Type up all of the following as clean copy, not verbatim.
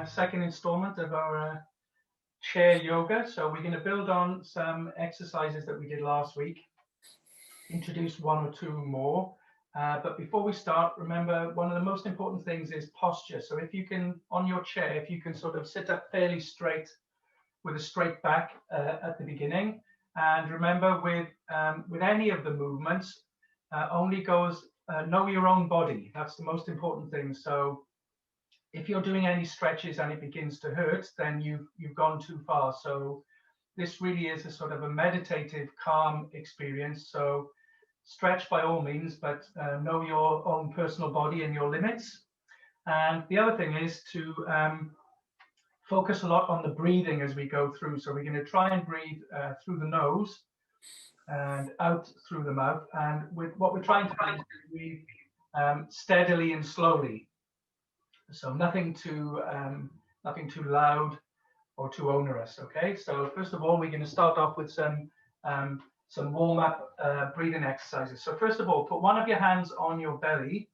the second installment of our chair yoga. So we're going to build on some exercises that we did last week, introduce one or two more. But before we start, remember, one of the most important things is posture. So if you can, on your chair, if you can sort of sit up fairly straight with a straight back at the beginning. And remember, with any of the movements, only goes, know your own body. That's the most important thing. So if you're doing any stretches and it begins to hurt, then you've gone too far. So this really is a sort of a meditative, calm experience. So stretch by all means, but know your own personal body and your limits. And the other thing is to focus a lot on the breathing as we go through. So we're going to try and breathe through the nose and out through the mouth. And with what we're trying to do is breathe steadily and slowly. So nothing too loud or too onerous. Okay. So first of all, we're going to start off with some warm-up breathing exercises. So first of all, put one of your hands on your belly,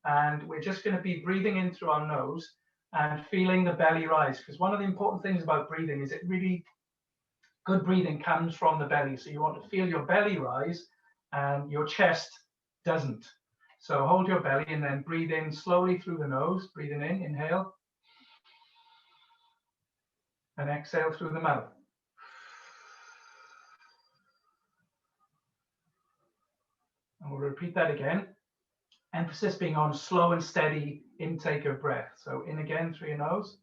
and we're just going to be breathing in through our nose and feeling the belly rise. Because one of the important things about breathing is good breathing comes from the belly. So you want to feel your belly rise and your chest doesn't. So hold your belly and then breathe in slowly through the nose. Breathing in, inhale. And exhale through the mouth. And we'll repeat that again. Emphasis being on slow and steady intake of breath. So in again through your nose.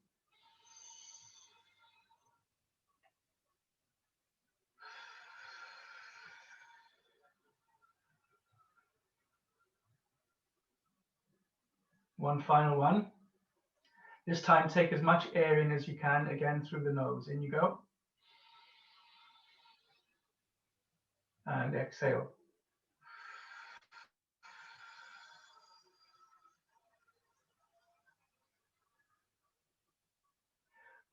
One final one. This time take as much air in as you can, again through the nose. In you go. And exhale.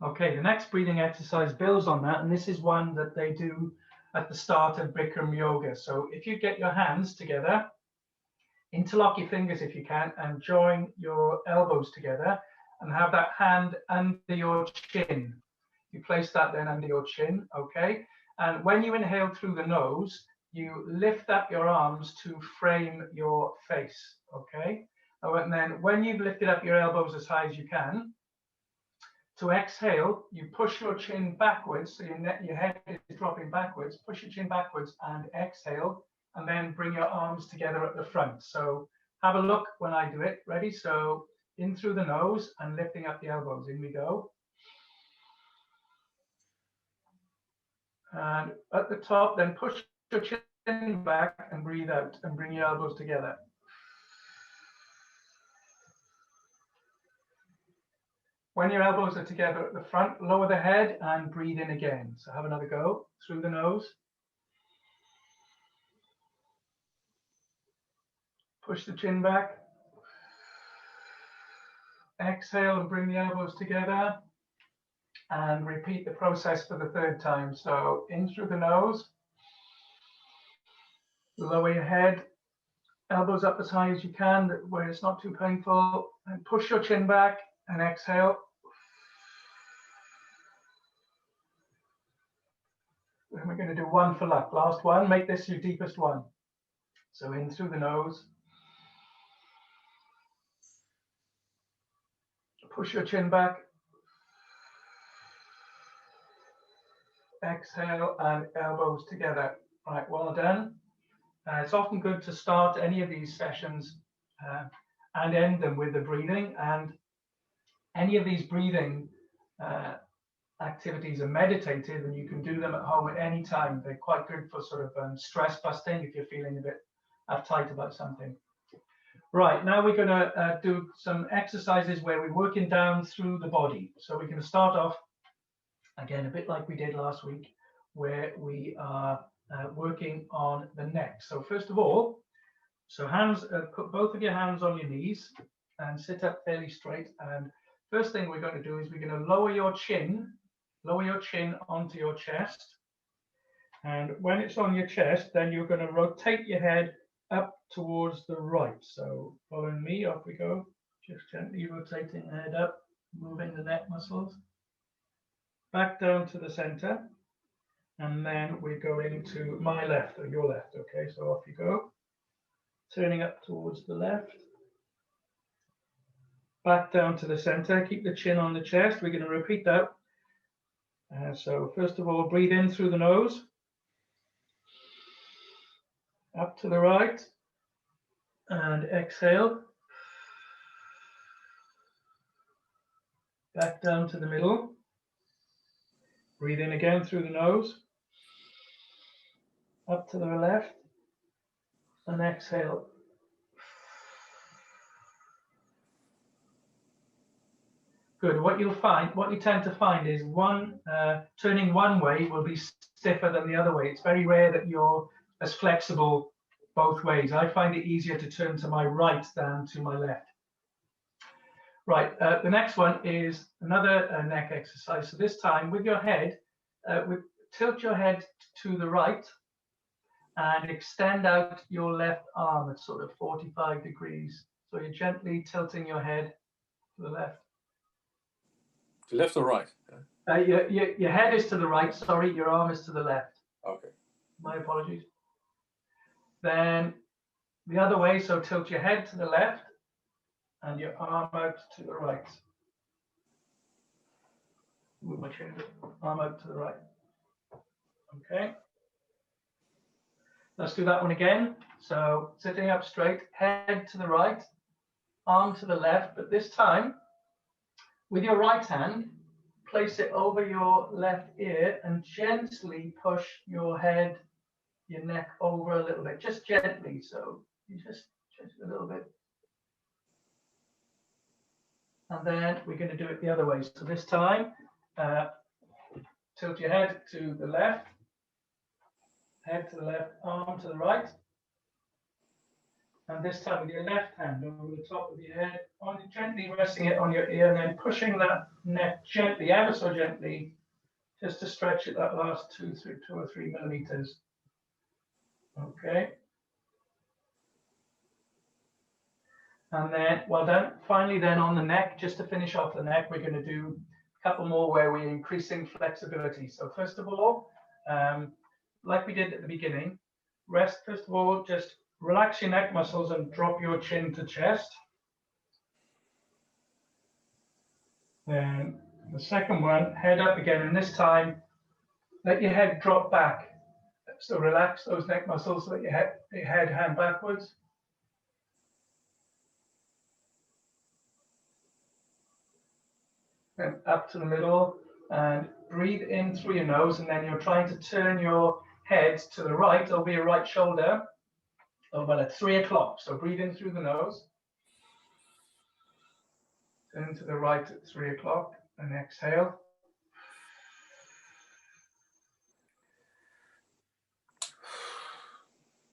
Okay, the next breathing exercise builds on that, and this is one that they do at the start of Bikram yoga. So if you get your hands together, interlock your fingers if you can, and join your elbows together, and have that hand under your chin. You place that then under your chin, okay? And when you inhale through the nose, you lift up your arms to frame your face, okay? And then when you've lifted up your elbows as high as you can, to exhale, you push your chin backwards, so your head is dropping backwards, push your chin backwards and exhale, and then bring your arms together at the front. So have a look when I do it. Ready? So in through the nose and lifting up the elbows. In we go. And at the top, then push your chin back and breathe out and bring your elbows together. When your elbows are together at the front, lower the head and breathe in again. So have another go through the nose. Push the chin back. Exhale and bring the elbows together. And repeat the process for the third time. So in through the nose. Lower your head. Elbows up as high as you can, where it's not too painful. And push your chin back. And exhale. And we're going to do one for luck. Last one. Make this your deepest one. So in through the nose. Push your chin back. Exhale and elbows together. Right, well done. It's often good to start any of these sessions and end them with the breathing, and any of these breathing activities are meditative and you can do them at home at any time. They're quite good for sort of stress busting if you're feeling a bit uptight about something. Right, now we're going to do some exercises where we're working down through the body. So we're going to start off, again, a bit like we did last week, where we are working on the neck. So first of all, so hands, put both of your hands on your knees and sit up fairly straight. And first thing we're going to do is we're going to lower your chin onto your chest. And when it's on your chest, then you're going to rotate your head up towards the right. So following me, off we go. Just gently rotating the head up moving the neck muscles. Back down to the center. And then we're going to my left or your left. Okay, so off you go. Turning up towards the left. Back down to the center. Keep the chin on the chest. We're going to repeat that. So first of all, breathe in through the nose. Up to the right. And exhale. Back down to the middle. Breathe in again through the nose. Up to the left. And exhale. Good. What you tend to find is turning one way will be stiffer than the other way. It's very rare that you're as flexible both ways. I find it easier to turn to my right than to my left. Right. The next one is another neck exercise. So this time with your head, tilt your head to the right and extend out your left arm at sort of 45 degrees. So you're gently tilting your head to the left. To left or right? Your head is to the right, sorry, your arm is to the left. Okay. My apologies. Then the other way, so tilt your head to the left and your arm out to the right. Move my chair, arm out to the right. Okay. Let's do that one again. So sitting up straight, head to the right, arm to the left, but this time with your right hand, place it over your left ear and gently push your head, your neck over a little bit, just gently. So you just a little bit. And then we're going to do it the other way. So this time, tilt your head to the left, head to the left, arm to the right. And this time with your left hand over the top of your head, gently resting it on your ear and then pushing that neck gently, ever so gently, just to stretch it that last 2 or 3 millimeters. Okay. And then, well done. Finally then on the neck, just to finish off the neck, we're going to do a couple more where we're increasing flexibility. So first of all, like we did at the beginning, rest, first of all, just relax your neck muscles and drop your chin to chest. Then the second one, head up again, and this time let your head drop back. So relax those neck muscles, let your head hang backwards. And up to the middle, and breathe in through your nose, and then you're trying to turn your head to the right over your right shoulder. Well, at 3 o'clock. So breathe in through the nose. Turn to the right at 3 o'clock and exhale.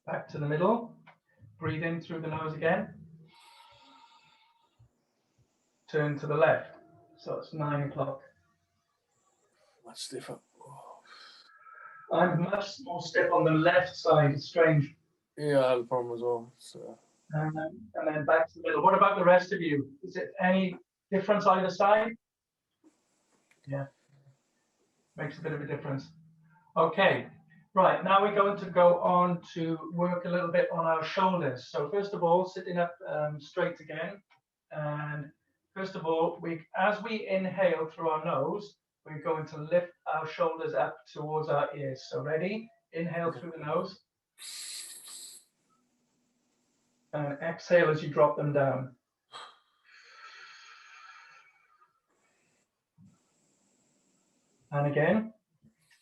Back to the middle. Breathe in through the nose again. Turn to the left. So it's 9 o'clock. Much stiffer. Oh. I'm much more stiff on the left side. It's strange. Yeah, I have a problem as well. And then back to the middle. What about the rest of you? Is it any difference either side? Yeah, makes a bit of a difference. Okay, right, now we're going to go on to work a little bit on our shoulders. So first of all, sitting up straight again. And first of all, as we inhale through our nose, we're going to lift our shoulders up towards our ears. So ready? Inhale through the nose. And exhale as you drop them down. And again,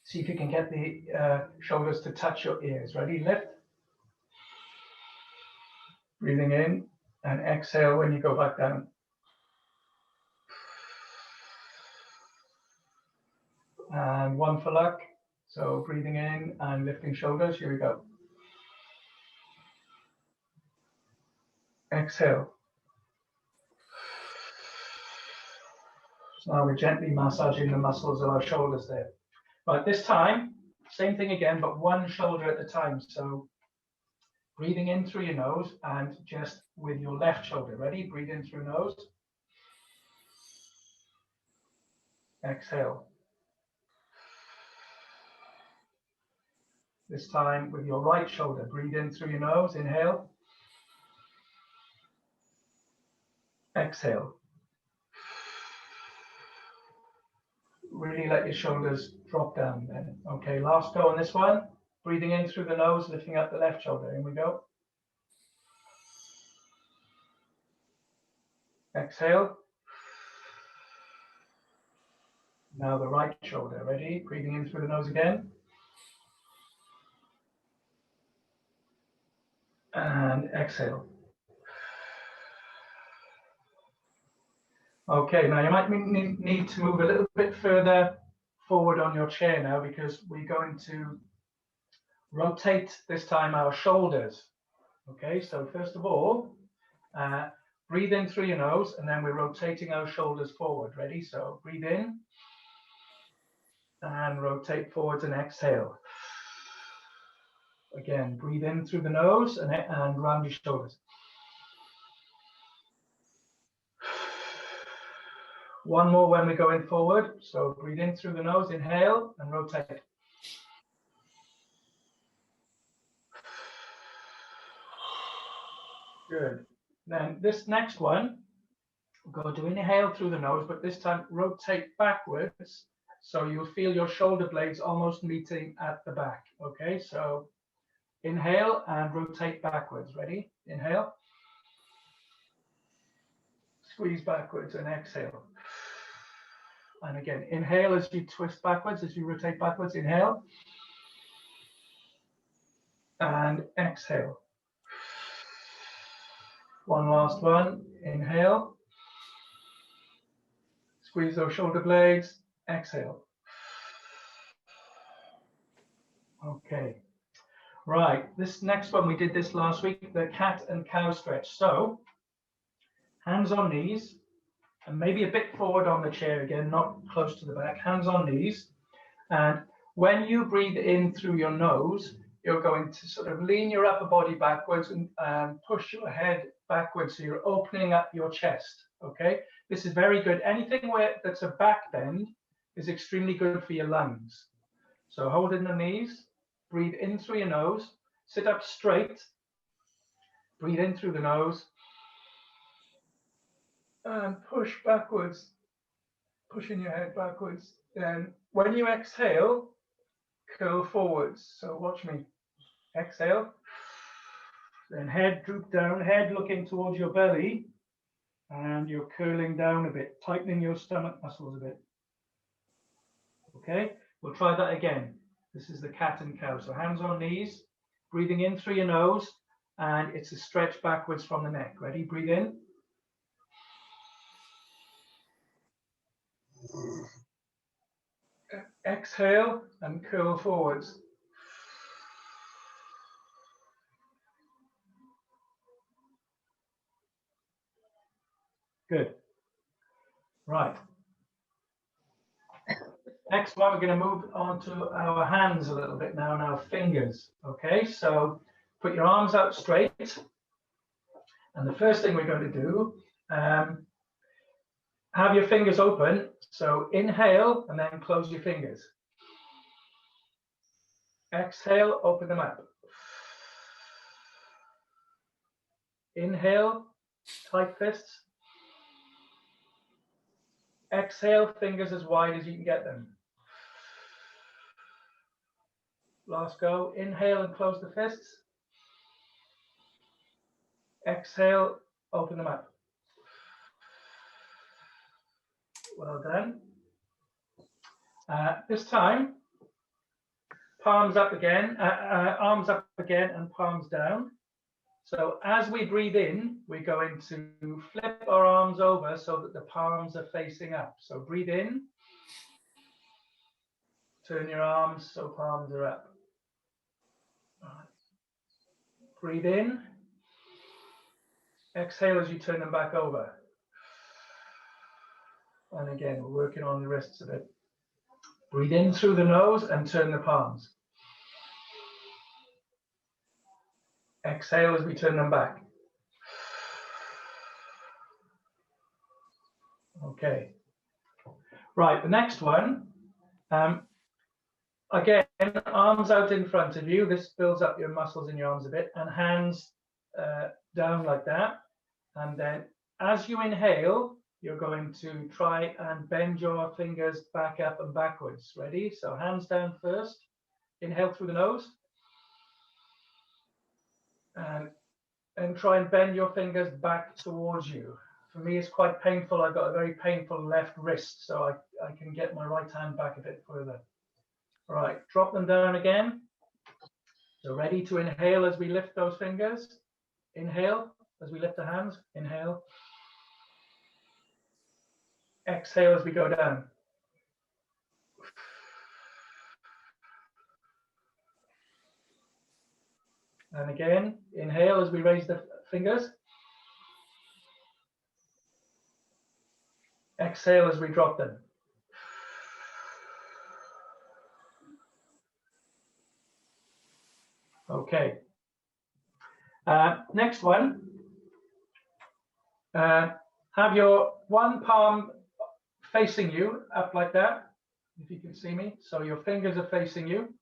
see if you can get the shoulders to touch your ears. Ready? Lift. Breathing in and exhale when you go back down. And one for luck. So breathing in and lifting shoulders. Here we go. Exhale. So now we're gently massaging the muscles of our shoulders there. Right, this time, same thing again, but one shoulder at a time. So breathing in through your nose and just with your left shoulder. Ready? Breathe in through nose. exhale. This time with your right shoulder, breathe in through your nose, inhale. Exhale. Really let your shoulders drop down then. Okay, last go on this one. Breathing in through the nose, lifting up the left shoulder. In we go. Exhale. Now the right shoulder. Ready? Breathing in through the nose again. And exhale. Okay, now you might need to move a little bit further forward on your chair now, because we're going to rotate this time our shoulders. Okay, so first of all, breathe in through your nose, and then we're rotating our shoulders forward. Ready? So breathe in and rotate forwards and exhale. Again, breathe in through the nose and round your shoulders. One more when we're going forward. So breathe in through the nose, inhale and rotate. Good. Then this next one, we're going to inhale through the nose, but this time rotate backwards. So you'll feel your shoulder blades almost meeting at the back. Okay, so inhale and rotate backwards. Ready? Inhale. Squeeze backwards and exhale. And again, inhale as you twist backwards, as you rotate backwards. Inhale. And exhale. One last one. Inhale. Squeeze those shoulder blades. Exhale. Okay. Right. This next one, we did this last week, the cat and cow stretch. So hands on knees, and maybe a bit forward on the chair again, not close to the back. Hands on knees. And when you breathe in through your nose, you're going to sort of lean your upper body backwards and push your head backwards. So you're opening up your chest. Okay. This is very good. Anything that's a back bend is extremely good for your lungs. So hold in the knees, breathe in through your nose, sit up straight, breathe in through the nose, and push backwards, pushing your head backwards. Then when you exhale, curl forwards. So watch me. Exhale. Then head droop down, head looking towards your belly, and you're curling down a bit, tightening your stomach muscles a bit. Okay, we'll try that again. This is the cat and cow. So hands on knees, breathing in through your nose, and it's a stretch backwards from the neck. Ready? Breathe in. Exhale and curl forwards. Good. Right. Next one, we're going to move on to our hands a little bit now, and our fingers. Okay, so put your arms out straight. And the first thing we're going to do, have your fingers open. So inhale and then close your fingers. Exhale, open them up. Inhale, tight fists. Exhale, fingers as wide as you can get them. Last go. Inhale and close the fists. Exhale, open them up. Well done. This time, palms up again, arms up again and palms down. So as we breathe in, we're going to flip our arms over so that the palms are facing up. So breathe in, turn your arms so palms are up. Breathe in, exhale as you turn them back over. And again, we're working on the wrists a bit. Breathe in through the nose and turn the palms. Exhale as we turn them back. Okay. Right, the next one. Again, arms out in front of you. This builds up your muscles in your arms a bit, and hands down like that. And then as you inhale, you're going to try and bend your fingers back up and backwards. Ready? So hands down first. Inhale through the nose. And try and bend your fingers back towards you. For me, it's quite painful. I've got a very painful left wrist, so I can get my right hand back a bit further. All right, drop them down again. So ready to inhale as we lift those fingers. Inhale as we lift the hands. Inhale. Exhale as we go down. And again, inhale as we raise the fingers. Exhale as we drop them. Okay. Next one. Have your one palm facing you up like that, if you can see me. So your fingers are facing you.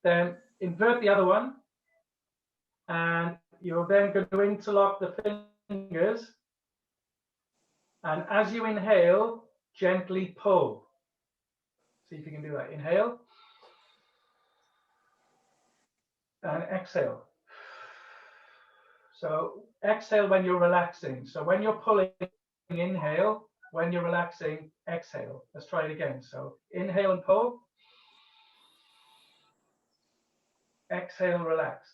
Then invert the other one. And you're then going to interlock the fingers. And as you inhale, gently pull. See if you can do that. Inhale. And exhale. So exhale when you're relaxing. So when you're pulling, inhale. When you're relaxing, exhale. Let's try it again. So inhale and pull. Exhale, relax.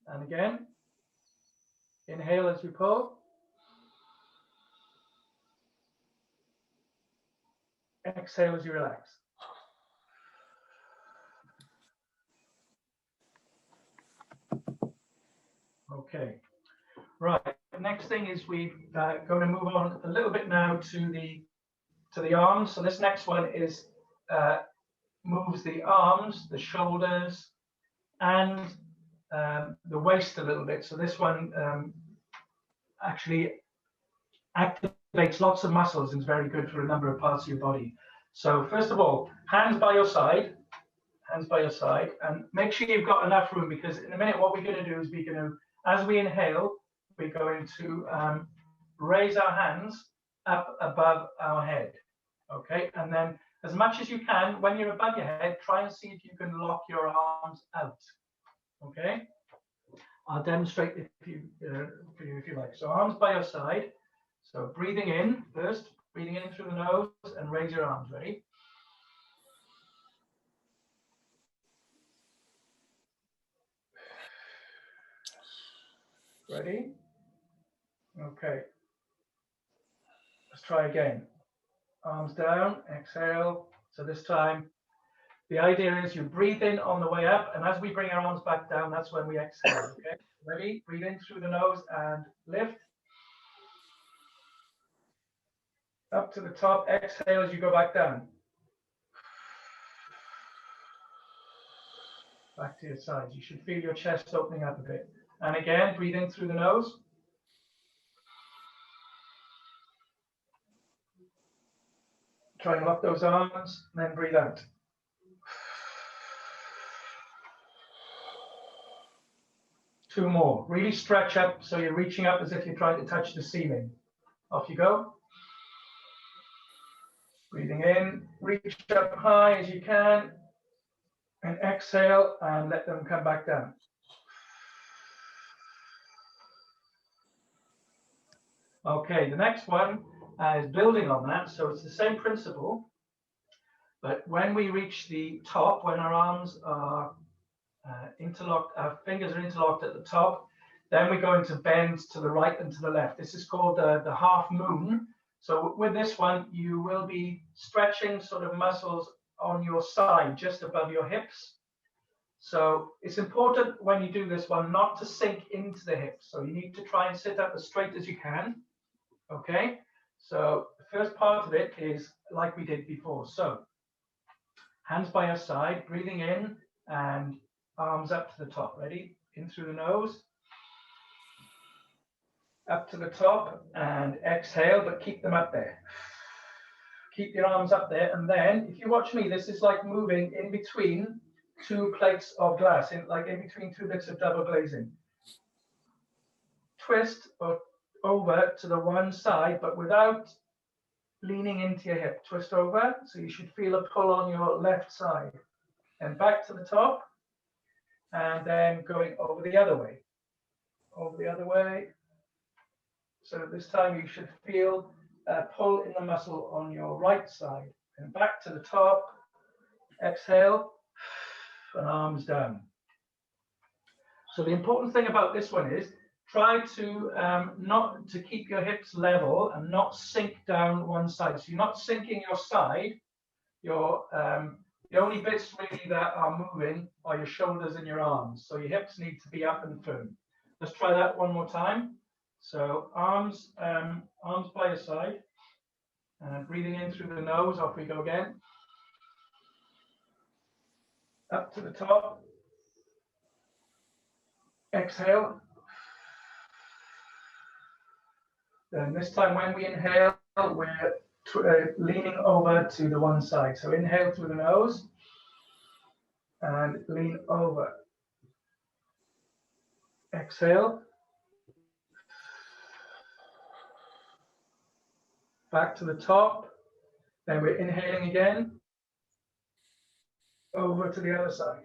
And again, inhale as you pull. Exhale as you relax. Okay, right. Next thing is we're going to move on a little bit now to the arms. So this next one is moves the arms, the shoulders, and the waist a little bit. So this one actually activates lots of muscles and is very good for a number of parts of your body. So first of all, hands by your side, and make sure you've got enough room, because in a minute what we're going to do is we're going to, as we inhale, we're going to raise our hands up above our head. Okay, and then as much as you can, when you're above your head, try and see if you can lock your arms out. Okay, I'll demonstrate for you if you like. So arms by your side. So breathing in first, breathing in through the nose, and raise your arms. Ready? Ready? Okay. Let's try again. Arms down, exhale. So this time, the idea is you breathe in on the way up, and as we bring our arms back down, that's when we exhale. Okay, ready? Breathe in through the nose and lift. Up to the top, exhale as you go back down. Back to your sides. You should feel your chest opening up a bit. And again, breathe in through the nose. Try and lock those arms, and then breathe out. Two more. Really stretch up so you're reaching up as if you're trying to touch the ceiling. Off you go. Breathing in, reach up high as you can, and exhale and let them come back down. Okay, the next one is building on that. So it's the same principle, but when we reach the top, when our arms are interlocked, our fingers are interlocked at the top, then we're going to bend to the right and to the left. This is called the half moon. So with this one, you will be stretching sort of muscles on your side, just above your hips. So it's important when you do this one not to sink into the hips. So you need to try and sit up as straight as you can. Okay, so the first part of it is like we did before. So hands by your side, breathing in and arms up to the top. Ready? In through the nose. Up to the top and exhale, but keep them up there. Keep your arms up there. And then if you watch me, this is like moving in between two plates of glass, like in between two bits of double glazing. Twist over to the one side, but without leaning into your hip. Twist over, so you should feel a pull on your left side. And back to the top, and then going over the other way. Over the other way. So this time you should feel a pull in the muscle on your right side. And back to the top, exhale, and arms down. So the important thing about this one is try to not to keep your hips level and not sink down one side. So you're not sinking your side. The only bits really that are moving are your shoulders and your arms. So your hips need to be up and firm. Let's try that one more time. So arms by your side. Breathing in through the nose. Off we go again. Up to the top. Exhale. Then this time when we inhale, we're leaning over to the one side. So inhale through the nose and lean over. Exhale. Back to the top. Then we're inhaling again. Over to the other side.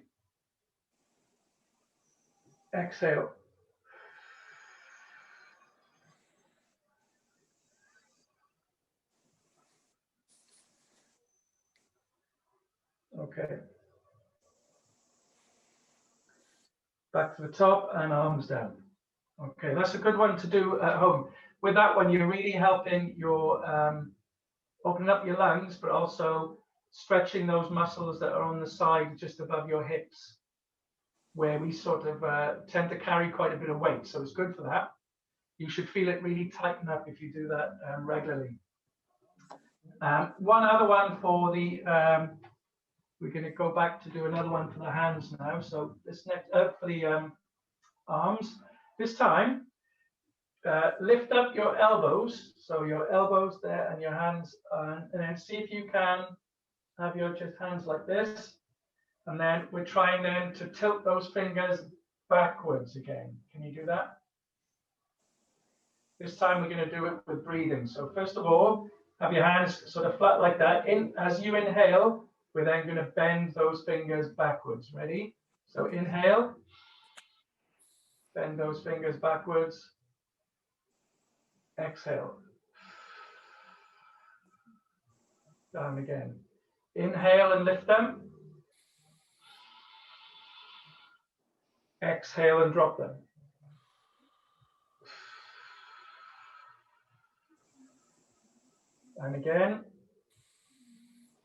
Exhale. Okay. Back to the top and arms down. Okay, that's a good one to do at home. With that one, you're really helping your opening up your lungs, but also stretching those muscles that are on the side just above your hips, where we sort of tend to carry quite a bit of weight. So it's good for that. You should feel it really tighten up if you do that regularly. One other one for the, we're going to go back to do another one for the hands now. So this next, for the arms, this time, lift up your elbows. So your elbows there and your hands, and then see if you can have your just hands like this. And then we're trying then to tilt those fingers backwards again. Can you do that? This time we're going to do it with breathing. So first of all, have your hands sort of flat like that. As you inhale, we're then going to bend those fingers backwards. Ready? So inhale. Bend those fingers backwards. Exhale. Down again. Inhale and lift them. Exhale and drop them. And again.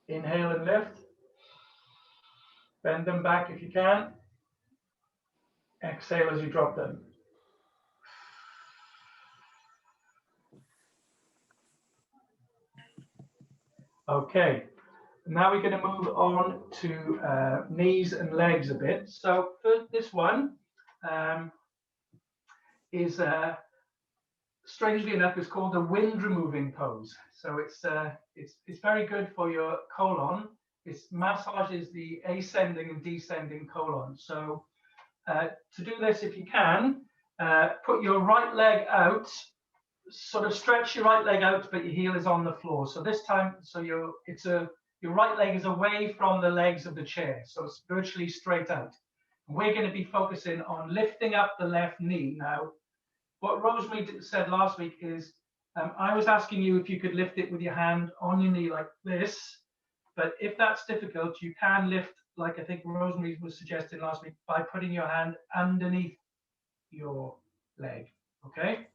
Inhale and lift. Bend them back if you can. Exhale as you drop them. Okay, now we're going to move on to knees and legs a bit. So for this one is, strangely enough, it's called the wind removing pose. So it's very good for your colon. It massages the ascending and descending colon. So to do this, if you can, put your right leg out, sort of stretch your right leg out, but your heel is on the floor. So this time, so your right leg is away from the legs of the chair, so it's virtually straight out. We're going to be focusing on lifting up the left knee. Now, what Rosemary said last week is, I was asking you if you could lift it with your hand on your knee like this, but if that's difficult, you can lift, like I think Rosemary was suggesting last week, by putting your hand underneath your leg, okay?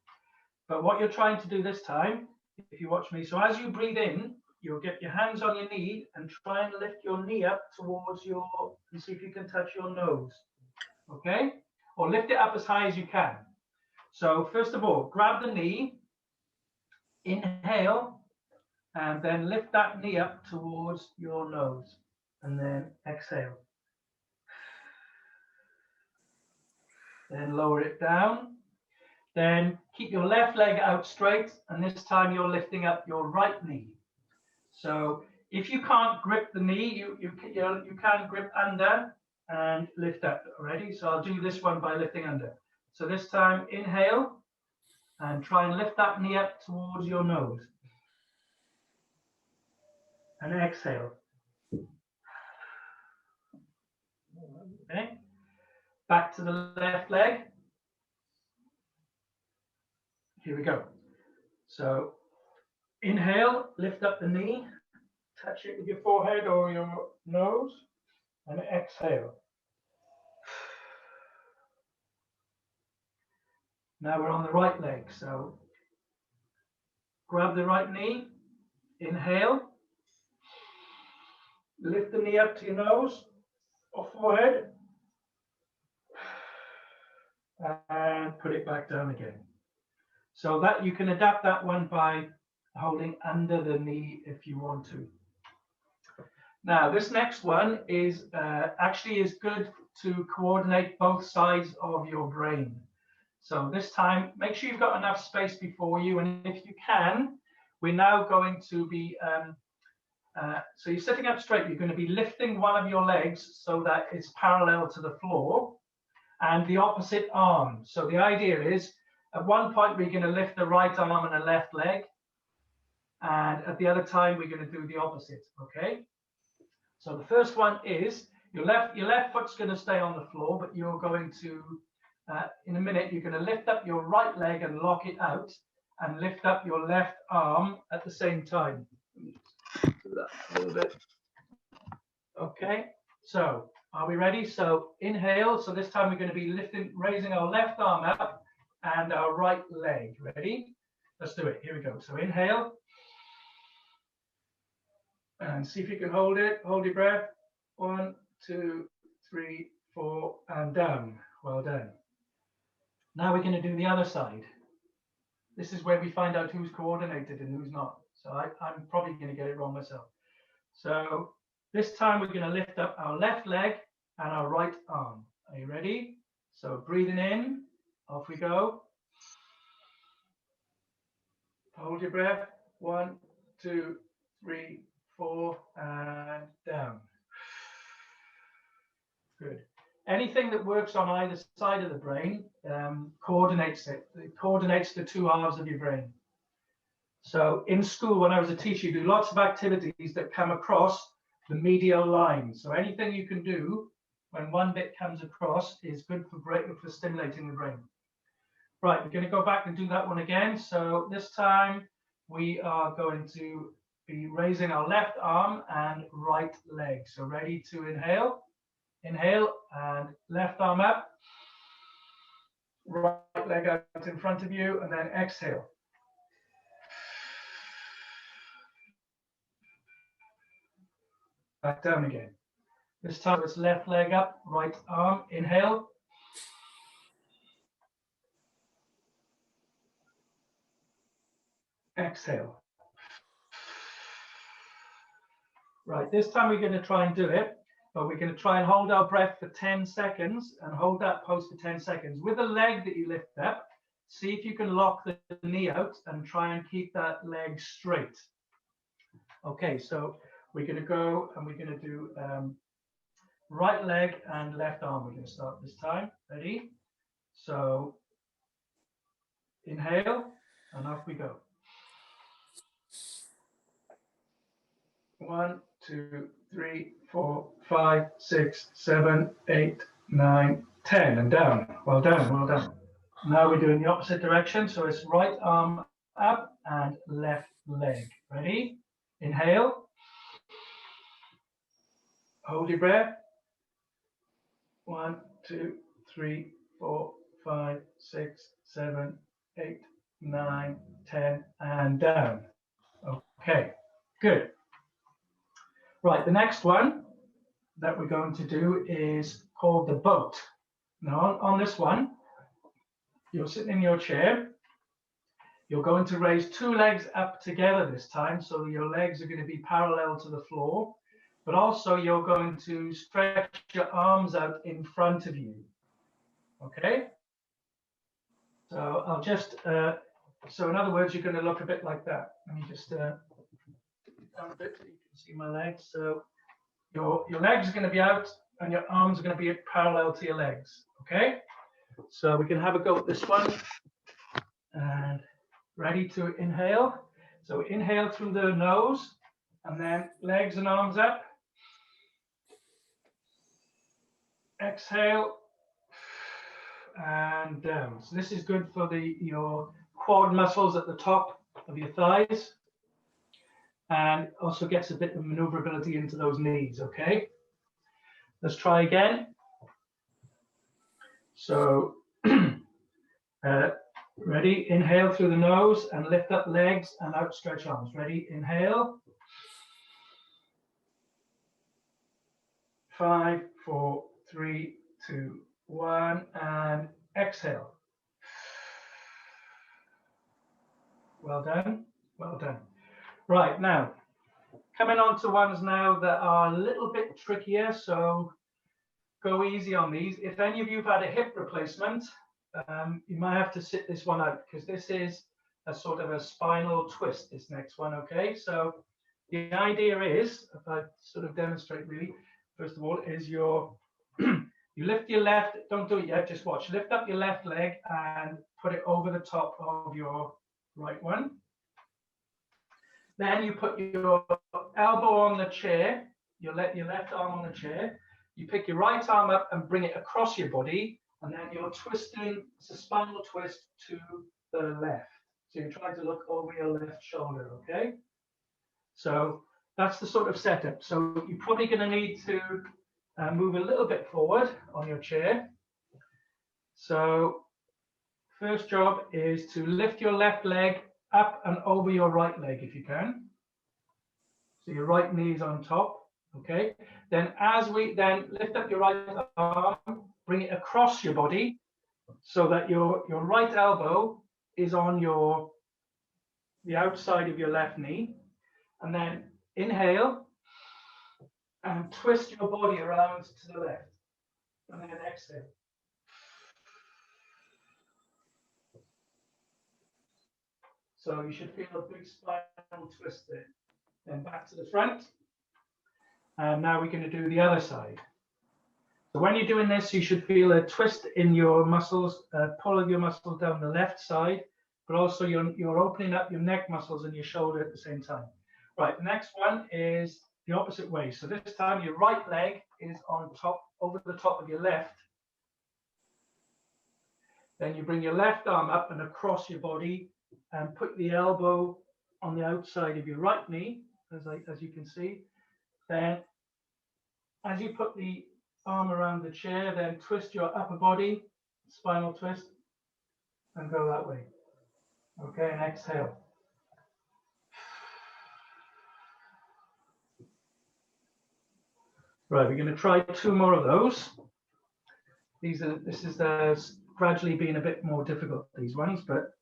But what you're trying to do this time, if you watch me, so as you breathe in, you'll get your hands on your knee and try and lift your knee up towards and see if you can touch your nose, okay? Or lift it up as high as you can. So first of all, grab the knee, inhale, and then lift that knee up towards your nose, and then exhale. Then lower it down. Then keep your left leg out straight, and this time you're lifting up your right knee. So if you can't grip the knee, you can grip under and lift up already. So I'll do this one by lifting under. So this time, inhale and try and lift that knee up towards your nose. And exhale. Okay. Back to the left leg. Here we go. So inhale, lift up the knee, touch it with your forehead or your nose, and exhale. Now we're on the right leg. So grab the right knee, inhale, lift the knee up to your nose or forehead, and put it back down again. So that you can adapt that one by holding under the knee if you want to. Now this next one is actually is good to coordinate both sides of your brain. So this time, make sure you've got enough space before you, and if you can, we're now going to be, so you're sitting up straight, you're going to be lifting one of your legs so that it's parallel to the floor, and the opposite arm. So the idea is, at one point, we're going to lift the right arm and the left leg, and at the other time, we're going to do the opposite, okay? So the first one is, your left foot's going to stay on the floor, but you're going to, in a minute, you're going to lift up your right leg and lock it out, and lift up your left arm at the same time. Do that a little bit. Okay, so are we ready? So inhale. So this time we're going to be raising our left arm up and our right leg. Ready? Let's do it. Here we go. So inhale. And see if you can hold it. Hold your breath. 1, 2, 3, 4, and down. Well done. Now we're going to do the other side. This is where we find out who's coordinated and who's not. So I'm probably going to get it wrong myself. So this time we're going to lift up our left leg and our right arm. Are you ready? So breathing in, off we go. Hold your breath. 1, 2, 3, 4, and down. Good. Anything that works on either side of the brain coordinates it. It coordinates the two halves of your brain. So in school, when I was a teacher, you do lots of activities that come across the medial line. So anything you can do when one bit comes across is good for stimulating the brain. Right, we're going to go back and do that one again. So this time we are going to be raising our left arm and right leg. So ready to inhale. Inhale and left arm up. Right leg out in front of you, and then exhale. Back down again. This time it's left leg up, right arm. Inhale. Exhale. Right, this time we're going to try and do it, but we're going to try and hold our breath for 10 seconds and hold that pose for 10 seconds. With the leg that you lift up, see if you can lock the knee out and try and keep that leg straight. Okay, so we're going to go and we're going to do right leg and left arm. We're going to start this time. Ready? So inhale and off we go. 1, 2, 3, 4, 5, 6, 7, 8, 9, 10, and down. Well done, well done. Now we're doing the opposite direction. So it's right arm up and left leg. Ready? Inhale. Hold your breath. 1, 2, 3, 4, 5, 6, 7, 8, 9, 10, and down. Okay, good. Right, the next one that we're going to do is called the boat. Now on this one, you're sitting in your chair. You're going to raise two legs up together this time. So your legs are going to be parallel to the floor, but also you're going to stretch your arms out in front of you. Okay? So I'll just, so in other words, you're going to look a bit like that. Let me just down a bit so you can see my legs. So your legs are going to be out and your arms are going to be parallel to your legs. Okay. So we can have a go at this one. And ready to inhale. So inhale through the nose and then legs and arms up. Exhale and down. So this is good for your quad muscles at the top of your thighs, and also gets a bit of maneuverability into those knees. Okay, let's try again. So ready, inhale through the nose and lift up legs and outstretch arms. Ready, inhale. 5, 4, 3, 2, 1, and exhale. Well done, well done. Right, now, coming on to ones now that are a little bit trickier, so go easy on these. If any of you have had a hip replacement, you might have to sit this one out, because this is a sort of a spinal twist, this next one, okay? So the idea is, if I sort of demonstrate really, first of all, is you lift your left, don't do it yet, just watch. Lift up your left leg and put it over the top of your right one. Then you put your elbow on the chair, you let your left arm on the chair. You pick your right arm up and bring it across your body, and then you're twisting, it's a spinal twist to the left. So you're trying to look over your left shoulder, okay? So that's the sort of setup. So you're probably going to need to move a little bit forward on your chair. So first job is to lift your left leg up and over your right leg if you can. So your right knee is on top, okay? Then as we then lift up your right arm, bring it across your body so that your right elbow is on the outside of your left knee. And then inhale and twist your body around to the left. And then exhale. So you should feel a big spinal twist there. Then back to the front. And now we're going to do the other side. So when you're doing this, you should feel a twist in your muscles, pull of your muscles down the left side, but also you're opening up your neck muscles and your shoulder at the same time. Right, the next one is the opposite way. So this time your right leg is on top, over the top of your left. Then you bring your left arm up and across your body and put the elbow on the outside of your right knee, as you can see. Then as you put the arm around the chair, then twist your upper body, spinal twist, and go that way. Okay, and exhale. Right, we're going to try 2 more of those. This is gradually being a bit more difficult, these ones, but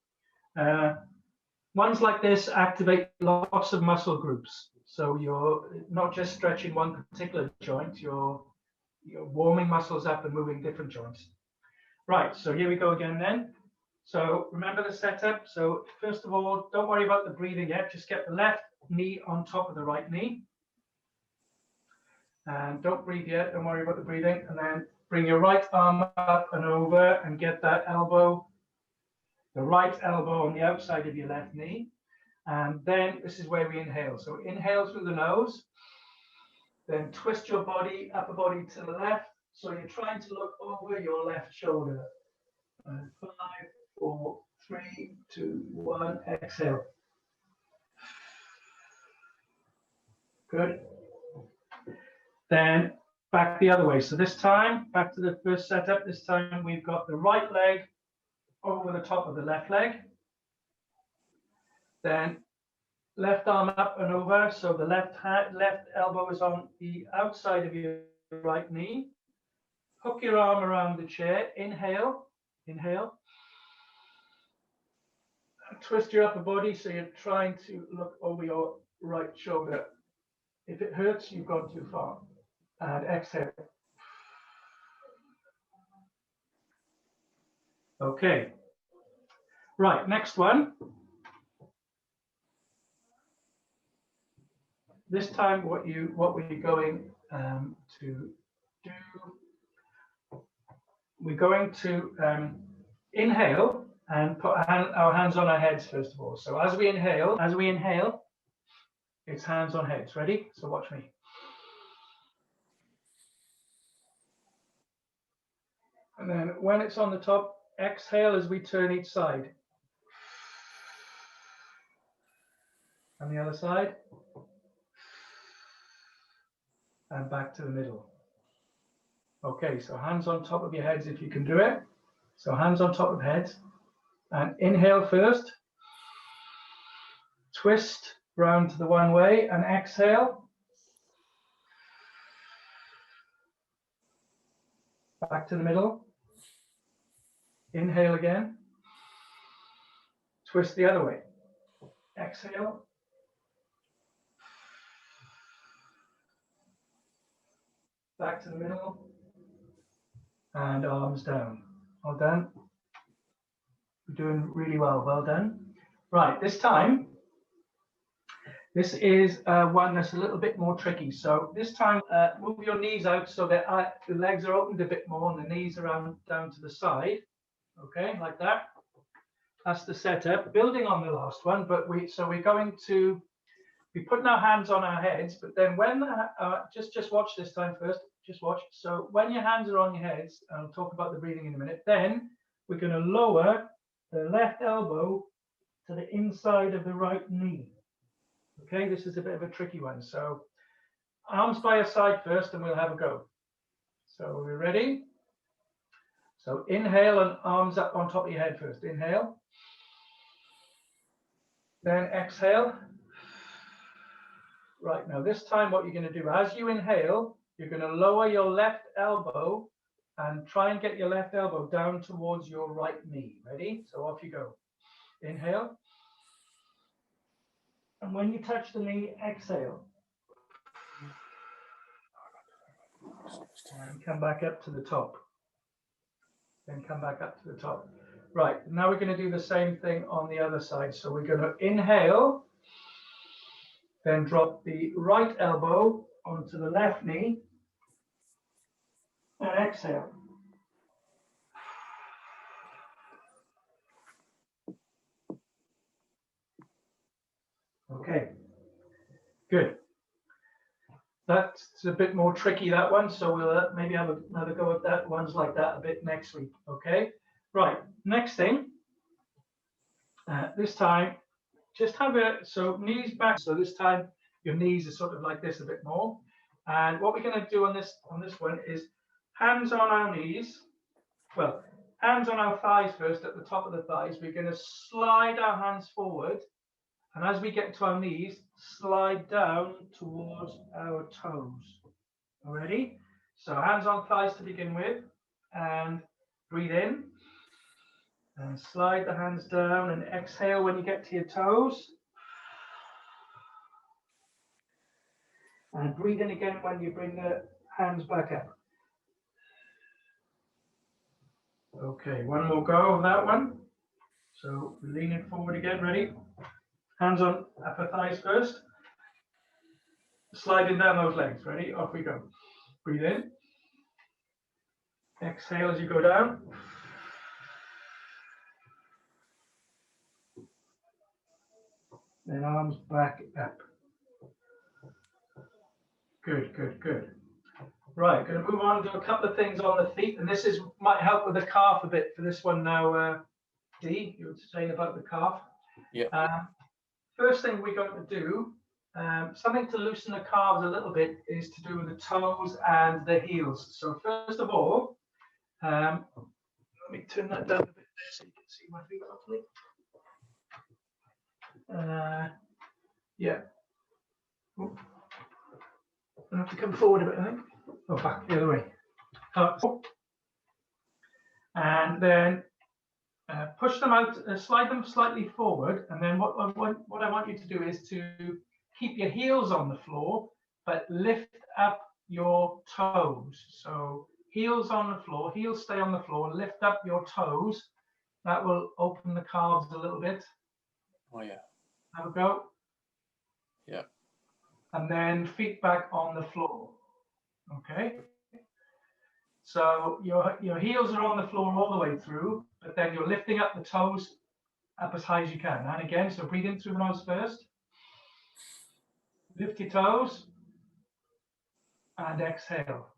ones like this activate lots of muscle groups. So you're not just stretching one particular joint, you're warming muscles up and moving different joints. Right, so here we go again then. So remember the setup. So first of all, don't worry about the breathing yet. Just get the left knee on top of the right knee. And don't breathe yet. Don't worry about the breathing. And then bring your right arm up and over and get that elbow, the right elbow on the outside of your left knee. And then this is where we inhale. So inhale through the nose. Then twist your body, upper body to the left. So you're trying to look over your left shoulder. 5, 4, 3, 2, 1, exhale. Good. Then back the other way. So this time, back to the first setup. This time we've got the right leg over the top of the left leg. Then left arm up and over. So the left elbow is on the outside of your right knee. Hook your arm around the chair. Inhale. Inhale. Twist your upper body so you're trying to look over your right shoulder. If it hurts, you've gone too far. And exhale. Okay. Right, next one. This time, what we're going to do, we're going to inhale and put our hands on our heads first of all. So as we inhale, it's hands on heads. Ready? So watch me. And then when it's on the top, exhale as we turn each side. And the other side. And back to the middle. Okay, so hands on top of your heads if you can do it. So hands on top of heads. And inhale first. Twist round to the one way and exhale. Back to the middle. Inhale again. Twist the other way. Exhale. Back to the middle. And arms down. Well done. You're doing really well. Well done. Right, this time, this is one that's a little bit more tricky. So this time, move your knees out so that the legs are opened a bit more and the knees are down to the side. Okay, like that. That's the setup. Building on the last one, but we're going to be putting our hands on our heads. But then when just watch this time first. Just watch. So when your hands are on your heads, and I'll talk about the breathing in a minute. Then we're going to lower the left elbow to the inside of the right knee. Okay, this is a bit of a tricky one. So arms by your side first, and we'll have a go. So we're ready. So inhale and arms up on top of your head first. Inhale. Then exhale. Right, now this time what you're going to do, as you inhale, you're going to lower your left elbow and try and get your left elbow down towards your right knee. Ready? So off you go. Inhale. And when you touch the knee, exhale. And come back up to the top. Then come back up to the top. Right, now we're going to do the same thing on the other side. So we're going to inhale, then drop the right elbow onto the left knee, and exhale. Okay, good. That's a bit more tricky, that one, so we'll maybe have another go at that. Ones like that a bit next week, okay? Right, next thing, this time, just have so knees back. So this time, your knees are sort of like this a bit more. And what we're going to do on this one is hands on our knees. Well, hands on our thighs first, at the top of the thighs. We're going to slide our hands forward. And as we get to our knees, slide down towards our toes. Ready? So hands on thighs to begin with. And breathe in. And slide the hands down and exhale when you get to your toes. And breathe in again when you bring the hands back up. Okay, one more go of that one. So lean it forward again, ready? Hands on upper thighs first. Sliding down those legs, ready? Off we go. Breathe in. Exhale as you go down. Then arms back up. Good, good, good. Right, going to move on to a couple of things on the feet, and this might help with the calf a bit for this one now. Dee, you were saying about the calf. Yeah. First thing we're going to do, something to loosen the calves a little bit, is to do with the toes and the heels. So first of all, let me turn that down a bit there so you can see my feet properly. Yeah. Oh. I have to come forward a bit, I think. Oh, back the other way. And then push them out, slide them slightly forward. And then what I want you to do is to keep your heels on the floor, but lift up your toes. So heels on the floor, heels stay on the floor, lift up your toes. That will open the calves a little bit. Oh yeah. Have a go. Yeah. And then feet back on the floor. Okay. So your heels are on the floor all the way through, but then you're lifting up the toes up as high as you can. And again, so breathe in through the nose first. Lift your toes and exhale.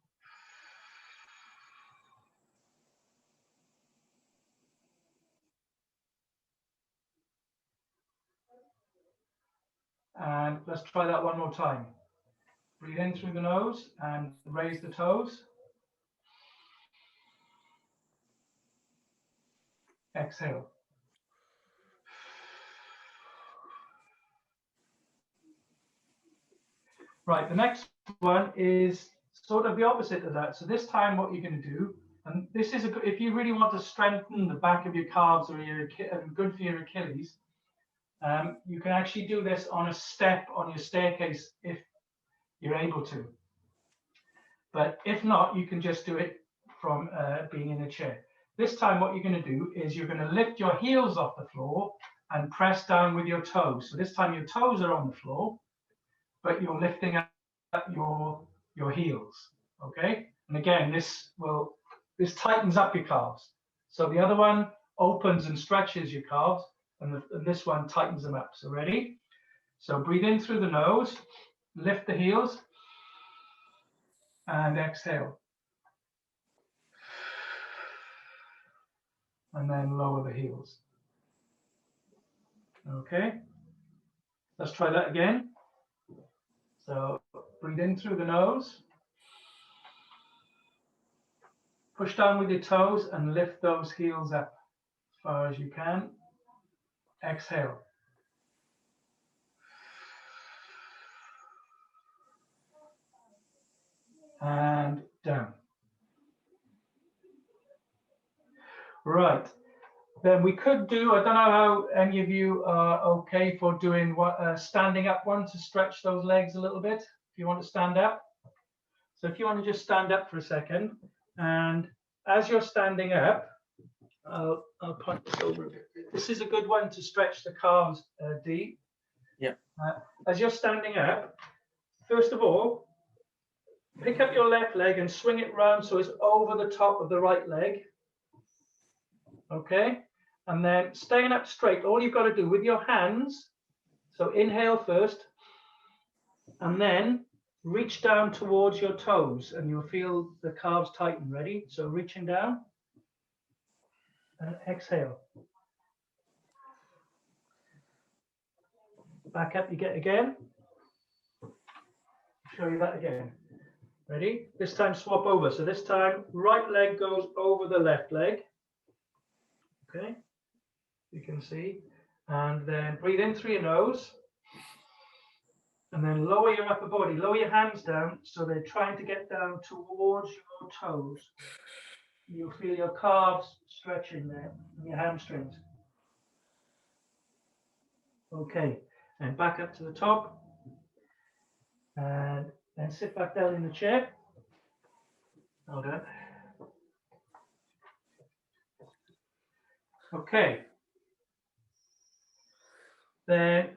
And let's try that one more time. Breathe in through the nose and raise the toes. Exhale. Right, the next one is sort of the opposite of that. So this time what you're going to do, and this is, if you really want to strengthen the back of your calves or your good for your Achilles, you can actually do this on a step on your staircase if you're able to. But if not, you can just do it from being in a chair. This time what you're going to do is you're going to lift your heels off the floor and press down with your toes. So this time your toes are on the floor, but you're lifting up your heels, okay? And again, this tightens up your calves. So the other one opens and stretches your calves, and this one tightens them up. So ready? So breathe in through the nose, lift the heels, and exhale. And then lower the heels. Okay, let's try that again. So breathe in through the nose, push down with your toes and lift those heels up as far as you can. Exhale. And down. Right. Then we could do, I don't know how any of you are okay for doing what standing up one to stretch those legs a little bit, if you want to stand up. So if you want to just stand up for a second, and as you're standing up, I'll point this over a bit. This is a good one to stretch the calves, Dee. Yeah. As you're standing up, first of all, pick up your left leg and swing it round so it's over the top of the right leg. Okay, and then staying up straight, all you've got to do with your hands, so inhale first, and then reach down towards your toes, and you'll feel the calves tighten. Ready? So reaching down, and exhale. Back up you get again. Show you that again. Ready? This time swap over. So this time, right leg goes over the left leg. Okay, you can see. And then breathe in through your nose. And then lower your upper body. Lower your hands down so they're trying to get down towards your toes. You'll feel your calves stretching there and your hamstrings. Okay, and back up to the top. And then sit back down in the chair. Hold on. Okay. Then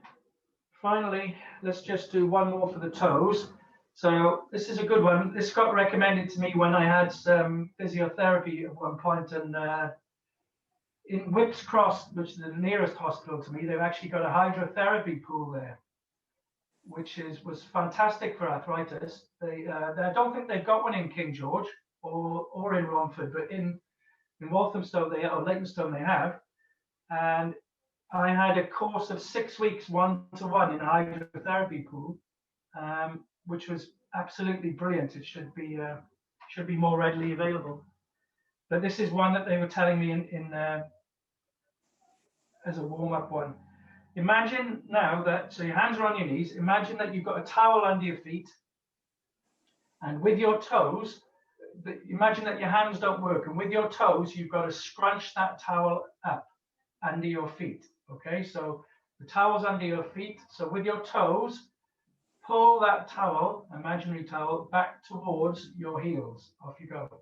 finally, let's just do one more for the toes. So this is a good one. This got recommended to me when I had some physiotherapy at one point, and in Whipps Cross, which is the nearest hospital to me, they've actually got a hydrotherapy pool there, which was fantastic for arthritis. I don't think they've got one in King George or in Romford, but in Walthamstow or Leytonstone they have. And I had a course of 6 weeks, 1-to-1 in a hydrotherapy pool, which was absolutely brilliant. It should be more readily available. But this is one that they were telling me in as a warm-up one. Imagine now that, so your hands are on your knees, imagine that you've got a towel under your feet, and with your toes, imagine that your hands don't work, and with your toes, you've got to scrunch that towel up under your feet. Okay, so the towel's under your feet, so with your toes, pull that towel, imaginary towel, back towards your heels. Off you go.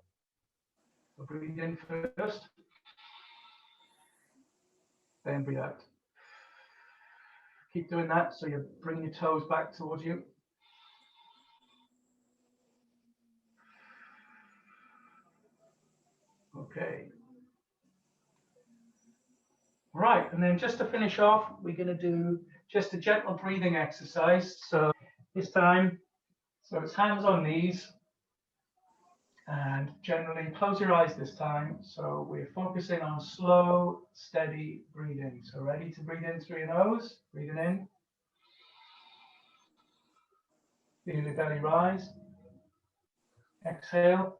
So breathe in first. then breathe out. Keep doing that, so you're bringing your toes back towards you. Okay. Right, and then just to finish off, we're going to do just a gentle breathing exercise. So this time, so it's hands on knees, and generally close your eyes this time. So we're focusing on slow, steady breathing. So ready to breathe in through your nose, breathing in. Feel your belly rise. Exhale.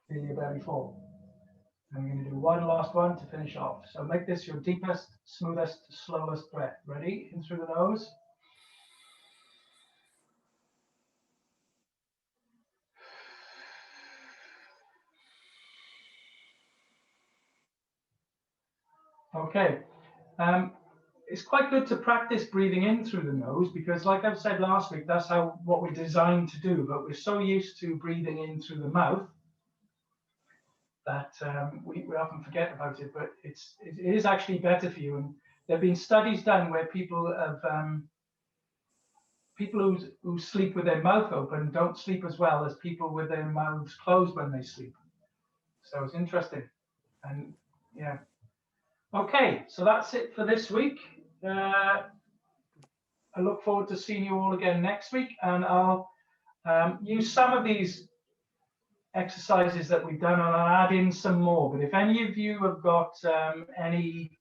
Feel your belly fall. And we're going to do one last one to finish off. So make this your deepest, smoothest, slowest breath. Ready? In through the nose. Okay. It's quite good to practice breathing in through the nose because, like I've said last week, that's what we're designed to do. But we're so used to breathing in through the mouth that we often forget about it. But it is actually better for you. And there have been studies done where people who sleep with their mouth open don't sleep as well as people with their mouths closed when they sleep. So it's interesting. And yeah. Okay, so that's it for this week. I look forward to seeing you all again next week, and I'll use some of these exercises that we've done, and I'll add in some more. But if any of you have got any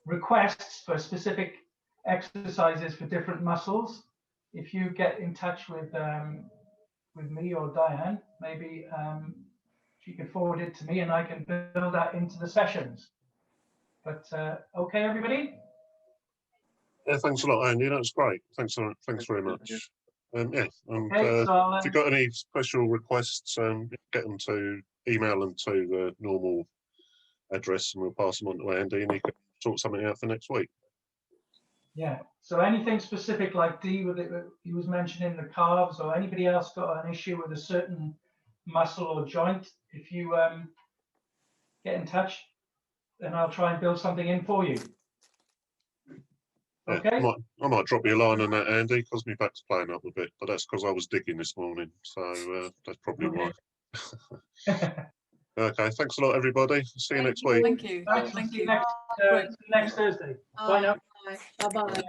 requests for specific exercises for different muscles, if you get in touch with me or Diane, maybe she can forward it to me, and I can build that into the sessions. But okay, everybody. Yeah, thanks a lot, Andy. That's great. Thanks very much. Yeah, and Okay, so if you've got any special requests, get them to email them to the normal address, and we'll pass them on to Andy, and he can sort something out for next week. Yeah. So anything specific like D with it, he was mentioning the calves, or anybody else got an issue with a certain muscle or joint, if you get in touch, then I'll try and build something in for you. Yeah, Okay. I might drop you a line on that, Andy, because my back's playing up a bit, but that's because I was digging this morning, so that's probably why. Okay, thanks a lot, everybody. See you next week. Thank you. Thanks. Thank See you. you next Thursday. Bye now. Bye. Bye. Bye.